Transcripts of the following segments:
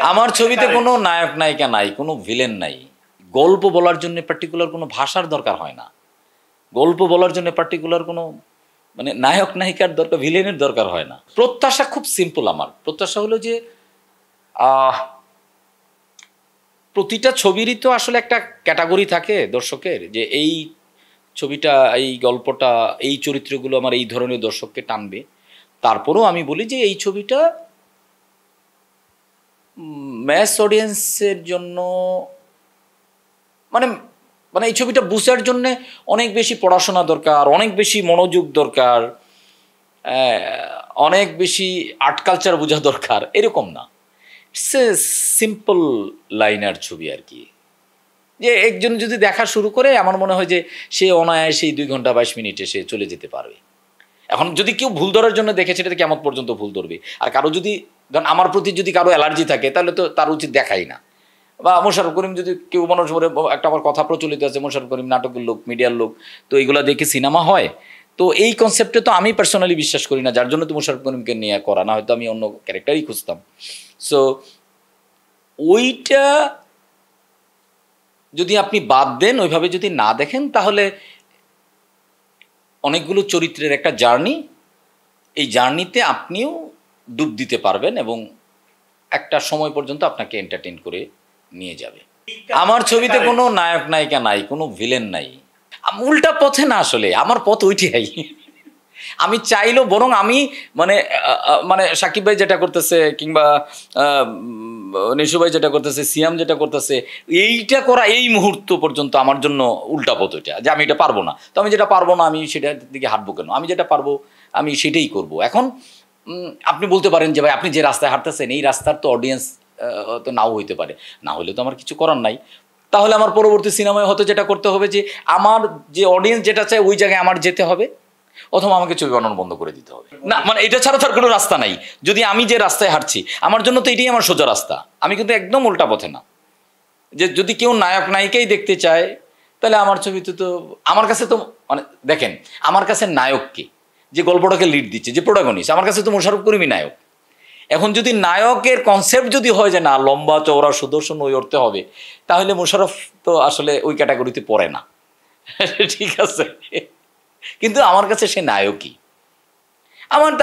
আমার ছবিতে কোনো নায়ক নায়িকা নাই, কোনো ভিলেন নাই। গল্প বলার জন্য পার্টিকুলার কোনো ভাষার দরকার হয় না। গল্প বলার জন্য পার্টিকুলার কোনো মানে নায়ক নায়িকার দরকার, ভিলেনের দরকার হয় না। প্রত্যাশা খুব সিম্পল। আমার প্রত্যাশা হলো যে প্রতিটা ছবিরই তো আসলে একটা ক্যাটাগরি থাকে দর্শকের, যে এই ছবিটা, এই গল্পটা, এই চরিত্রগুলো আমার এই ধরনের দর্শককে টানবে। তারপরেও আমি বলি যে এই ছবিটা ম্যাস অডিয়েন্সের জন্য মানে মানে এই ছবিটা বুঝার জন্য অনেক বেশি পড়াশোনা দরকার, অনেক বেশি মনোযোগ দরকার, অনেক বেশি আর্ট কালচার বোঝা দরকার, এরকম না। ইটস এ সিম্পল লাইনার ছবি আর কি, যে একজন যদি দেখা শুরু করে আমার মনে হয় যে সে অনায়াসে 2 ঘন্টা 22 মিনিটে সে চলে যেতে পারবে। এখন যদি কেউ ভুল ধরার জন্য দেখে, সেটাতে কেমন পর্যন্ত ভুল ধরবে। আর কারো যদি, ধরেন আমার প্রতি যদি কারো অ্যালার্জি থাকে, তাহলে তো তার উচিত দেখাই না। বা মোশাররফ করিম যদি কেউ মানুষ বলে, একটা আমার কথা প্রচলিত আছে, মোশাররফ করিম নাটকের লোক, মিডিয়ার লোক, তো এইগুলো দেখে সিনেমা হয়। তো এই কনসেপ্টে তো আমি পার্সোনালি বিশ্বাস করি না, যার জন্য তো মোশাররফ করিমকে নিয়ে করা, না হয়তো আমি অন্য ক্যারেক্টারই খুঁজতাম। সো ওইটা যদি আপনি বাদ দেন, ওইভাবে যদি না দেখেন, তাহলে অনেকগুলো চরিত্রের একটা জার্নি, এই জার্নিতে আপনিও ডুব দিতে পারবেন এবং একটা সময় পর্যন্ত আপনাকে এন্টারটেইন করে নিয়ে যাবে। আমার ছবিতে কোনো নায়ক নায়িকা নাই, কোনো ভিলেন নাই। উল্টা পথে না, আসলে আমার পথ ওইটাই। আমি চাইলেও বরং আমি মানে মানে সাকিব ভাই যেটা করতেছে, কিংবা নিশু ভাই যেটা করতেছে, সিয়াম যেটা করতেছে, এইটা করা এই মুহূর্ত পর্যন্ত আমার জন্য উল্টা পথ ওইটা, যে আমি এটা পারবো না। তো আমি যেটা পারবো না, আমি সেটার দিকে হাঁটবো কেন? আমি যেটা পারবো আমি সেটাই করব। এখন আপনি বলতে পারেন যে ভাই আপনি যে রাস্তায় হাঁটতেছেন, এই রাস্তার তো অডিয়েন্স তো নাও হইতে পারে, না হলে তো আমার কিছু করার নাই। তাহলে আমার পরবর্তী সিনেমায় হয়তো যেটা করতে হবে, যে আমার যে অডিয়েন্স যেটা চায় ওই জায়গায় আমার যেতে হবে, অথবা আমাকে ছবি বানানো বন্ধ করে দিতে হবে। না মানে এটা ছাড়া তার কোনো রাস্তা নাই। যদি আমি যে রাস্তায় হাঁটছি, আমার জন্য তো এটাই আমার সোজা রাস্তা। আমি কিন্তু একদম উল্টা পথে না। যে যদি কেউ নায়ক নায়িকাই দেখতে চায়, তাহলে আমার ছবিতে তো, আমার কাছে তো মানে দেখেন, আমার কাছে নায়ককে, যে গল্পটাকে লিড দিচ্ছে, যে প্রোটাগনিস্ট, আমার কাছে তো মোশাররফ করিমই নায়ক। এখন যদি নায়কের কনসেপ্ট যদি হয় যে না লম্বা চওড়া সুদর্শন ওই অর্থে হবে, তাহলে মোশাররফ তো আসলে ওই ক্যাটাগরিতে পড়ে না। ঠিক আছে, কিন্তু আমার কাছে সে নায়কই।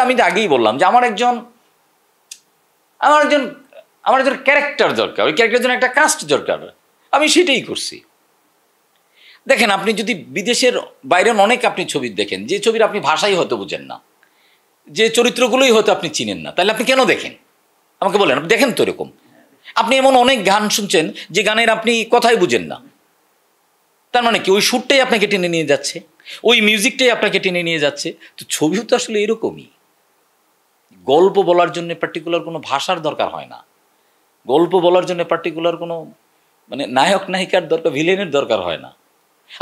আমি তো আগেই বললাম যে আমার একজন ক্যারেক্টার দরকার, ওই ক্যারেক্টারের জন্য একটা কাস্ট দরকার। আমি সেটাই করছি। দেখেন, আপনি যদি বিদেশের বাইরের অনেক আপনি ছবি দেখেন, যে ছবির আপনি ভাষাই হয়তো বুঝেন না, যে চরিত্রগুলোই হয়তো আপনি চিনেন না, তাহলে আপনি কেন দেখেন? আমাকে বলেন, আপনি দেখেন তো এরকম? আপনি এমন অনেক গান শুনছেন যে গানের আপনি কথাই বুঝেন না, তার মানে কি ওই সুরটাই আপনাকে টেনে নিয়ে যাচ্ছে, ওই মিউজিকটাই আপনাকে টেনে নিয়ে যাচ্ছে। তো ছবিও তো আসলে এরকমই। গল্প বলার জন্য পার্টিকুলার কোনো ভাষার দরকার হয় না। গল্প বলার জন্য পার্টিকুলার কোনো মানে নায়ক নায়িকার দরকার, ভিলেনের দরকার হয় না।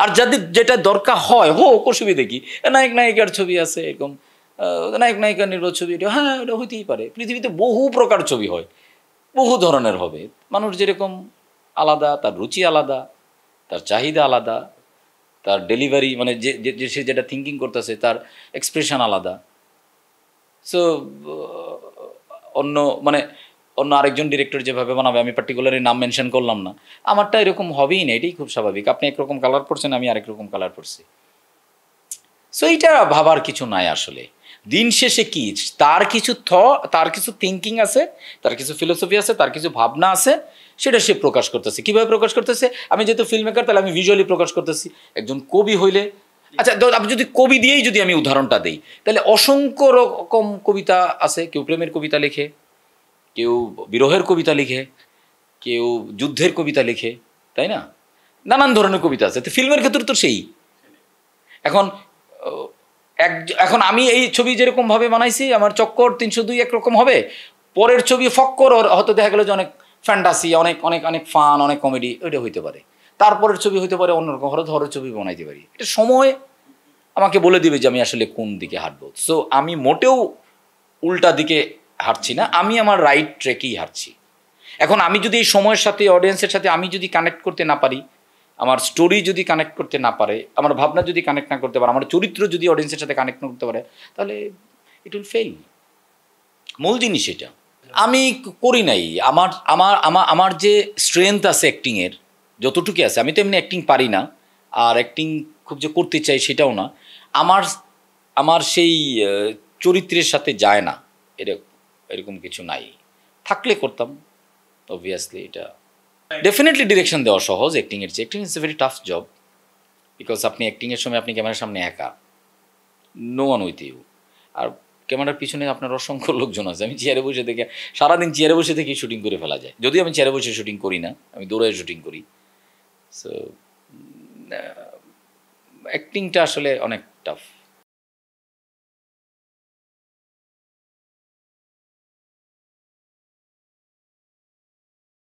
আর যাদের যেটা দরকার হয়, হোক, অসুবিধে কি? নায়ক নায়িকার ছবি আছে এরকম, নায়ক নায়িকার নির্ভর ছবি, এটা হ্যাঁ, এটা হইতেই পারে। পৃথিবীতে বহু প্রকার ছবি হয়, বহু ধরনের হবে। মানুষ যেরকম আলাদা, তার রুচি আলাদা, তার চাহিদা আলাদা, তার ডেলিভারি মানে যে সে যেটা থিঙ্কিং করতেছে, তার এক্সপ্রেশন আলাদা। সো অন্য আরেকজন ডিরেক্টর যেভাবে বানাবে, আমি পার্টিকুলারলি নাম মেনশন করলাম না, আমারটা এরকম হবেই না। এটাই খুব স্বাভাবিক। আপনি একরকম কালার করছেন, আমি আরেক রকম কালার করছি। সো এইটা ভাবার কিছু নাই আসলে। দিন শেষে কি, তার কিছু থিঙ্কিং আছে, তার কিছু ফিলোসফি আছে, তার কিছু ভাবনা আছে, সেটা সে প্রকাশ করতেছে। কীভাবে প্রকাশ করতেছে? আমি যেহেতু ফিল্ম মেকার, তাহলে আমি ভিজুয়ালি প্রকাশ করতেছি। একজন কবি হইলে, আচ্ছা আপনি যদি কবি দিয়েই যদি আমি উদাহরণটা দিই, তাহলে অসংখ্য রকম কবিতা আছে। কেউ প্রেমের কবিতা লিখে, কেউ বিরহের কবিতা লিখে, কেউ যুদ্ধের কবিতা লিখে, তাই না? নানান ধরনের কবিতা আছে। তো ফিল্মের ক্ষেত্রে তো সেই। এখন আমি এই ছবি যেরকমভাবে বানাইছি, আমার চক্কর 302 একরকম হবে, পরের ছবি ফক্কর হয়তো দেখা গেলো যে অনেক ফ্যান্টাসি, অনেক অনেক অনেক ফান, অনেক কমেডি, ওইটা হইতে পারে। তারপরের ছবি হইতে পারে অন্যরকম, হরর ছবি বানাইতে পারি। এটা সময় আমাকে বলে দিবে যে আমি আসলে কোন দিকে হাঁটবো। সো আমি মোটেও উল্টা দিকে হাঁটছি না, আমি আমার রাইট ট্র্যাকেই হাঁটছি। এখন আমি যদি এই সময়ের সাথে, অডিয়েন্সের সাথে আমি যদি কানেক্ট করতে না পারি, আমার স্টোরি যদি কানেক্ট করতে না পারে, আমার ভাবনা যদি কানেক্ট না করতে পারে, আমার চরিত্র যদি অডিয়েন্সের সাথে কানেক্ট না করতে পারে, তাহলে ইট উইল ফেল। মূল জিনিস এটা। আমি করি নাই। আমার আমার আমার আমার যে স্ট্রেংথ আছে অ্যাক্টিংয়ের, যতটুকু আছে, আমি তো এমনি অ্যাক্টিং পারি না, আর অ্যাক্টিং খুব যে করতে চাই সেটাও না। আমার আমার সেই চরিত্রের সাথে যায় না, এরকম এরকম কিছু নাই। থাকলে করতাম অবভিয়াসলি। এটা ডেফিনেটলি ডিরেকশন দেওয়া সহজ অ্যাক্টিংয়ের চেয়ে। Acting is a very tough job, because আপনি অ্যাক্টিংয়ের সময় আপনি ক্যামেরার সামনে একা, নো ওয়ান উইথ ইউ। আর ক্যামেরার পিছনে আপনার অসংখ্য লোকজন আছে। আমি চেয়ারে বসে থেকে সারাদিন চেয়ারে বসে থেকেই শুটিং করে ফেলা যায়, যদিও আমি চেয়ারে বসে শুটিং করি না, আমি দৌড়ে শুটিং করি। সো অ্যাক্টিংটা আসলে অনেক টাফ।